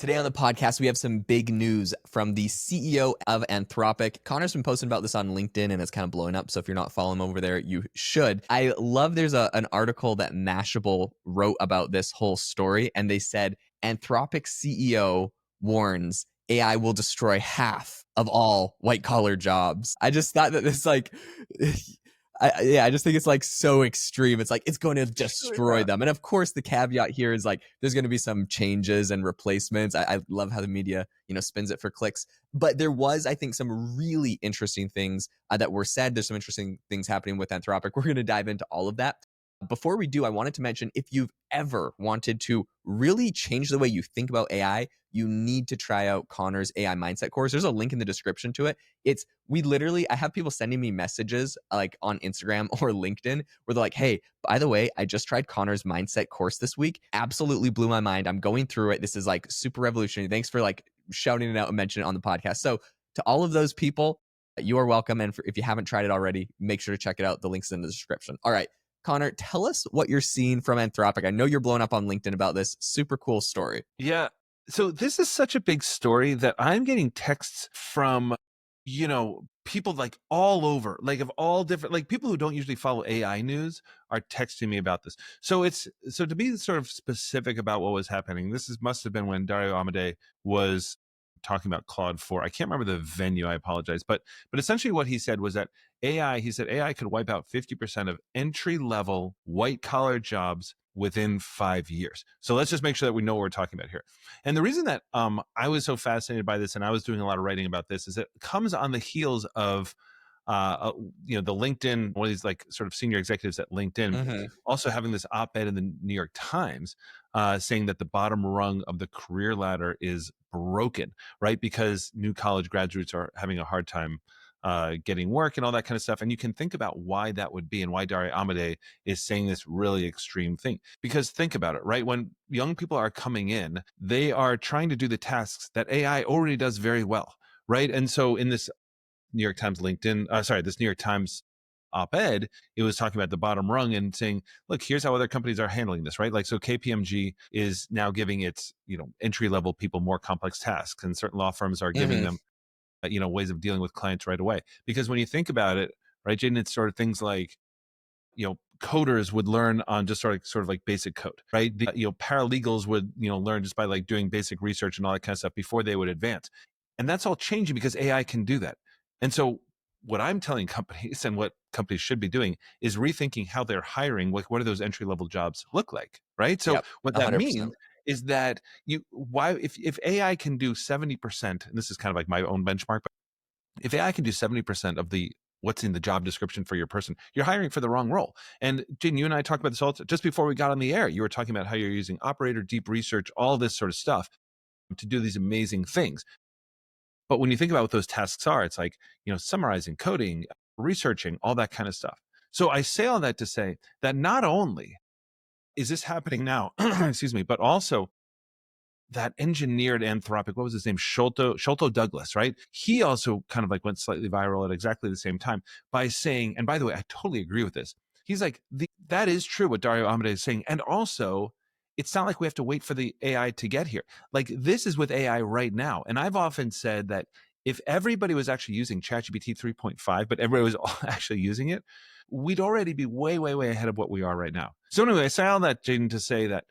Today on the podcast, we have some big news from the CEO of Anthropic. Connor's been posting about this on LinkedIn and it's kind of blowing up. So if you're not following him over there, you should. I love there's an article that Mashable wrote about this whole story. And they said Anthropic CEO warns AI will destroy half of all white collar jobs. I just thought that this I just think it's like so extreme. It's like it's going to destroy them. And of course, the caveat here is like there's going to be some changes and replacements. I love how the media, spins it for clicks. But there was, I think, some really interesting things that were said. There's some interesting things happening with Anthropic. We're going to dive into all of that. Before we do, I wanted to mention if you've ever wanted to really change the way you think about AI, you need to try out Connor's AI Mindset course. There's a link in the description to it. I have people sending me messages like on Instagram or LinkedIn where they're like, hey, by the way, I just tried Connor's Mindset course this week. Absolutely blew my mind. I'm going through it. This is like super revolutionary. Thanks for like shouting it out and mentioning it on the podcast. So to all of those people, you are welcome. And if you haven't tried it already, make sure to check it out. The link's in the description. All right. Connor, tell us what you're seeing from Anthropic. I know you're blowing up on LinkedIn about this. Super cool story. Yeah. So this is such a big story that I'm getting texts from, people like all over, like of all different, like people who don't usually follow AI news are texting me about this. So to be sort of specific about what was happening, must have been when Dario Amodei was talking about Claude 4. I can't remember the venue. I apologize. But essentially what he said was that AI could wipe out 50% of entry level white collar jobs within 5 years. So let's just make sure that we know what we're talking about here. And the reason that I was so fascinated by this and I was doing a lot of writing about this is it comes on the heels of the LinkedIn, one of these like sort of senior executives at LinkedIn, also having this op-ed in the New York Times saying that the bottom rung of the career ladder is broken, right? Because new college graduates are having a hard time getting work and all that kind of stuff. And you can think about why that would be and why Dario Amodei is saying this really extreme thing. Because think about it, right? When young people are coming in, they are trying to do the tasks that AI already does very well, right? And so in this New York Times this New York Times op-ed, it was talking about the bottom rung and saying, look, here's how other companies are handling this, right? Like, so KPMG is now giving its, entry-level people more complex tasks, and certain law firms are giving them, ways of dealing with clients right away. Because when you think about it, right, Jaeden, it's sort of things like, coders would learn on just sort of like basic code, right? Paralegals would, learn just by like doing basic research and all that kind of stuff before they would advance. And that's all changing because AI can do that. And so what I'm telling companies and what companies should be doing is rethinking how they're hiring. Like, what do those entry level jobs look like, right? So what that 100%. Means is that if AI can do 70%, and this is kind of like my own benchmark, but if AI can do 70% of what's in the job description for your person, you're hiring for the wrong role. And Jaeden, you and I talked about this all just before we got on the air. You were talking about how you're using operator, deep research, all this sort of stuff to do these amazing things. But when you think about what those tasks are, it's like, summarizing, coding, researching, all that kind of stuff. So I say all that to say that not only is this happening now, excuse me, but also that engineered Anthropic, what was his name? Sholto Douglas, right? He also kind of like went slightly viral at exactly the same time by saying, and by the way, I totally agree with this. He's like, that is true what Dario Amodei is saying. And also, it's not like we have to wait for the AI to get here. Like, this is with AI right now. And I've often said that if everybody was actually using ChatGPT 3.5, but everybody was actually using it, we'd already be way, way, way ahead of what we are right now. So anyway, I say all that, Jaeden, to say that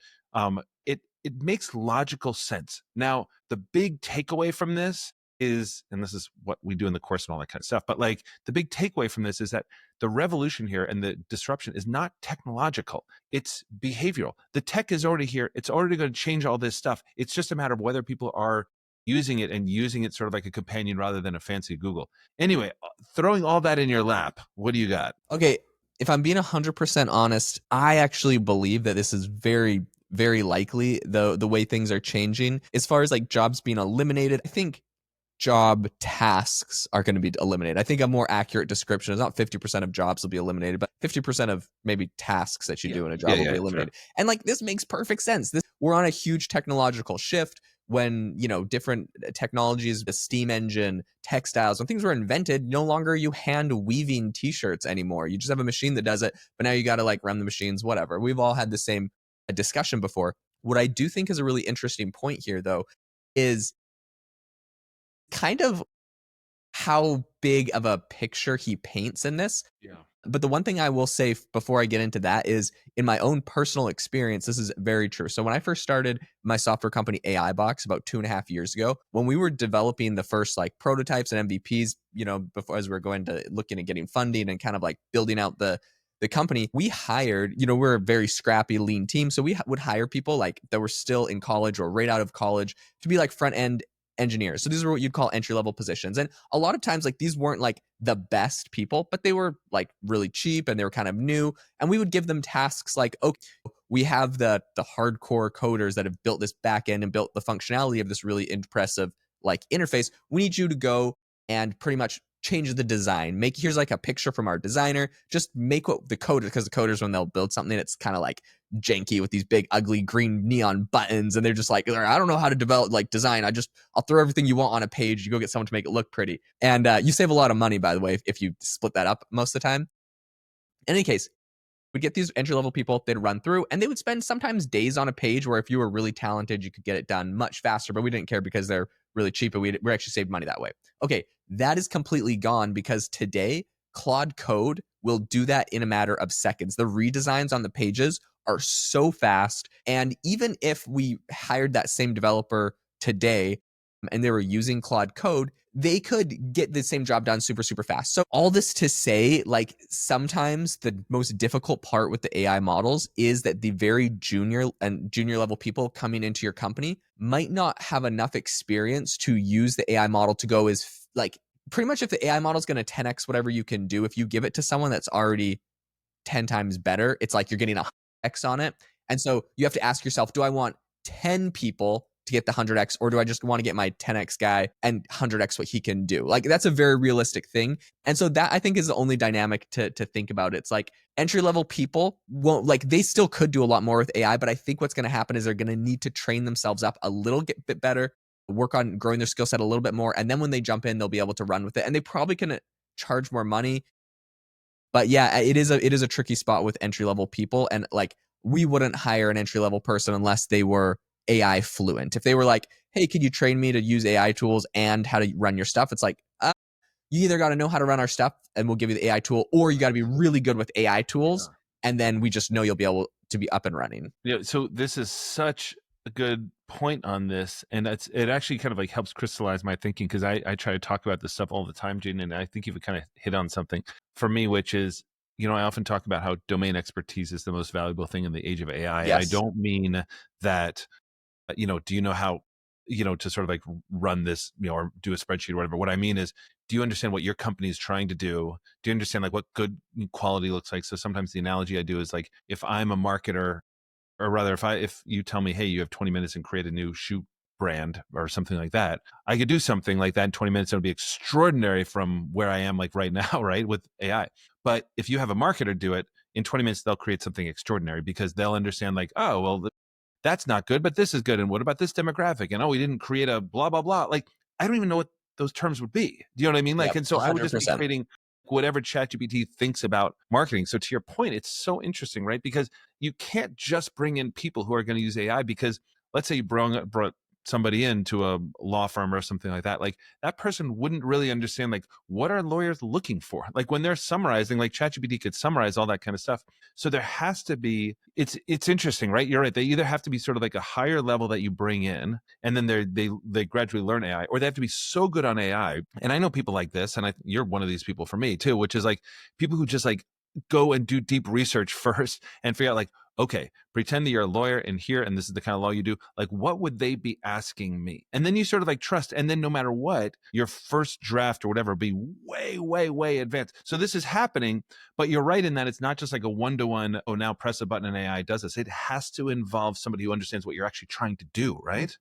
it makes logical sense. Now, the big takeaway from this is, and this is what we do in the course and all that kind of stuff, but like the big takeaway from this is that the revolution here and the disruption is not technological, it's behavioral. The tech is already here. It's already going to change all this stuff. It's just a matter of whether people are using it and using it sort of like a companion rather than a fancy Google. Anyway, throwing all that in your lap, what do you got? Okay, if I'm being 100% honest, I actually believe that this is very, very likely the way things are changing. As far as like jobs being eliminated, I think job tasks are going to be eliminated. I think a more accurate description is not 50% of jobs will be eliminated, but 50% of maybe tasks that you do in a job will be eliminated. Sure. And like, this makes perfect sense. We're on a huge technological shift when, different technologies, the steam engine, textiles, when things were invented, no longer are you hand weaving t-shirts anymore. You just have a machine that does it, but now you got to like run the machines, whatever. We've all had the same discussion before. What I do think is a really interesting point here, though, is kind of how big of a picture he paints in this. Yeah. But the one thing I will say before I get into that is in my own personal experience, this is very true. So when I first started my software company AI Box about 2.5 years ago, when we were developing the first like prototypes and MVPs, before as we were going to looking at getting funding and kind of like building out the company, we hired, we're a very scrappy, lean team. So we would hire people like that were still in college or right out of college to be like front end engineers. So these are what you'd call entry level positions. And a lot of times, like these weren't like the best people, but they were like really cheap and they were kind of new. And we would give them tasks like, okay, we have the hardcore coders that have built this back end and built the functionality of this really impressive like interface. We need you to go and pretty much change the design. Here's like a picture from our designer. Just make what the coder, because the coders, when they'll build something, it's kind of like janky with these big ugly green neon buttons, and they're just like, I don't know how to develop like design. I'll throw everything you want on a page. You go get someone to make it look pretty, and you save a lot of money, by the way, if you split that up most of the time. In any case, we'd get these entry level people, they'd run through, and they would spend sometimes days on a page where if you were really talented, you could get it done much faster, but we didn't care because they're really cheap and we actually saved money that way. Okay, that is completely gone because today, Claude Code will do that in a matter of seconds. The redesigns on the pages are so fast. And even if we hired that same developer today and they were using Claude Code, they could get the same job done super, super fast. So all this to say, like sometimes the most difficult part with the AI models is that the very junior level people coming into your company might not have enough experience to use the AI model to go as like pretty much if the AI model is going to 10x whatever you can do, if you give it to someone that's already 10 times better, it's like you're getting a X on it. And so you have to ask yourself, do I want 10 people to get the 100x, or do I just want to get my 10x guy and 100x what he can do? Like that's a very realistic thing. And so that I think is the only dynamic to think about. It's like entry level people won't, like they still could do a lot more with AI, but I think what's going to happen is they're going to need to train themselves up a little bit better, work on growing their skill set a little bit more. And then when they jump in, they'll be able to run with it, and they probably can charge more money. But yeah, it is a tricky spot with entry level people, and like we wouldn't hire an entry level person unless they were AI fluent. If they were like, "Hey, could you train me to use AI tools and how to run your stuff?" It's like, you either got to know how to run our stuff, and we'll give you the AI tool, or you got to be really good with AI tools, and then we just know you'll be able to be up and running. Yeah, so this is such a good point on this, and it actually kind of like helps crystallize my thinking because I try to talk about this stuff all the time, Jaeden, and I think you've kind of hit on something for me, which is, I often talk about how domain expertise is the most valuable thing in the age of AI, and I Yes. don't mean that, do you know how, to sort of like run this, or do a spreadsheet or whatever. What I mean is, do you understand what your company is trying to do? Do you understand like what good quality looks like? So sometimes the analogy I do is like, if I'm a marketer, or rather if you tell me, hey, you have 20 minutes and create a new shoe brand or something like that, I could do something like that in 20 minutes. It'll be extraordinary from where I am like right now, right, with AI. But if you have a marketer do it in 20 minutes, they'll create something extraordinary because they'll understand like, oh, well, that's not good, but this is good. And what about this demographic? And oh, we didn't create a blah, blah, blah. Like, I don't even know what those terms would be. Do you know what I mean? Like, Yep. and so I would just be 100%. creating whatever ChatGPT thinks about marketing. So to your point, it's so interesting, right? Because you can't just bring in people who are going to use AI because let's say you brought somebody into a law firm or something like that, like that person wouldn't really understand like what are lawyers looking for, like when they're summarizing, like ChatGPT could summarize all that kind of stuff. So there has to be, it's interesting, right? You're right, they either have to be sort of like a higher level that you bring in and then they gradually learn AI, or they have to be so good on AI. And I know people like this, and you're one of these people for me too, which is like people who just like go and do deep research first and figure out like, okay, pretend that you're a lawyer in here and this is the kind of law you do. Like, what would they be asking me? And then you sort of like trust. And then no matter what, your first draft or whatever be way, way, way advanced. So this is happening, but you're right in that it's not just like a one-to-one, oh, now press a button and AI does this. It has to involve somebody who understands what you're actually trying to do, right?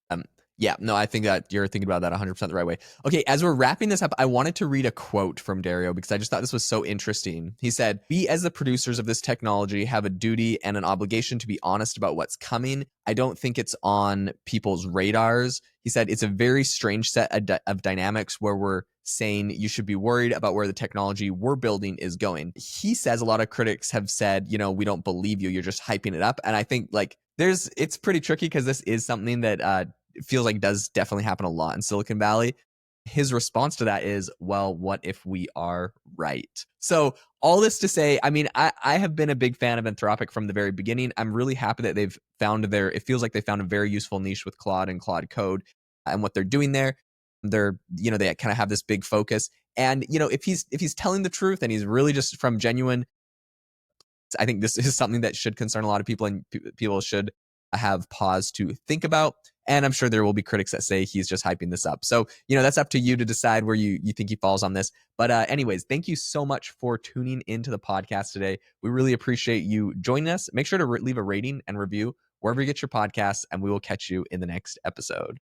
Yeah, no, I think that you're thinking about that 100% the right way. Okay, as we're wrapping this up, I wanted to read a quote from Dario because I just thought this was so interesting. He said, "We as the producers of this technology have a duty and an obligation to be honest about what's coming. I don't think it's on people's radars." He said, "It's a very strange set of dynamics where we're saying you should be worried about where the technology we're building is going." He says a lot of critics have said, we don't believe you, you're just hyping it up. And I think like it's pretty tricky because this is something that feels like does definitely happen a lot in Silicon Valley. His response to that is, well, what if we are right? So all this to say, I mean, I have been a big fan of Anthropic from the very beginning. I'm really happy that they've found it feels like they found a very useful niche with Claude and Claude Code and what they're doing there. They're, they kind of have this big focus. And, if he's telling the truth and he's really just from genuine, I think this is something that should concern a lot of people, and people should have pause to think about. And I'm sure there will be critics that say he's just hyping this up. So, that's up to you to decide where you think he falls on this. But anyways, thank you so much for tuning into the podcast today. We really appreciate you joining us. Make sure to leave a rating and review wherever you get your podcasts, and we will catch you in the next episode.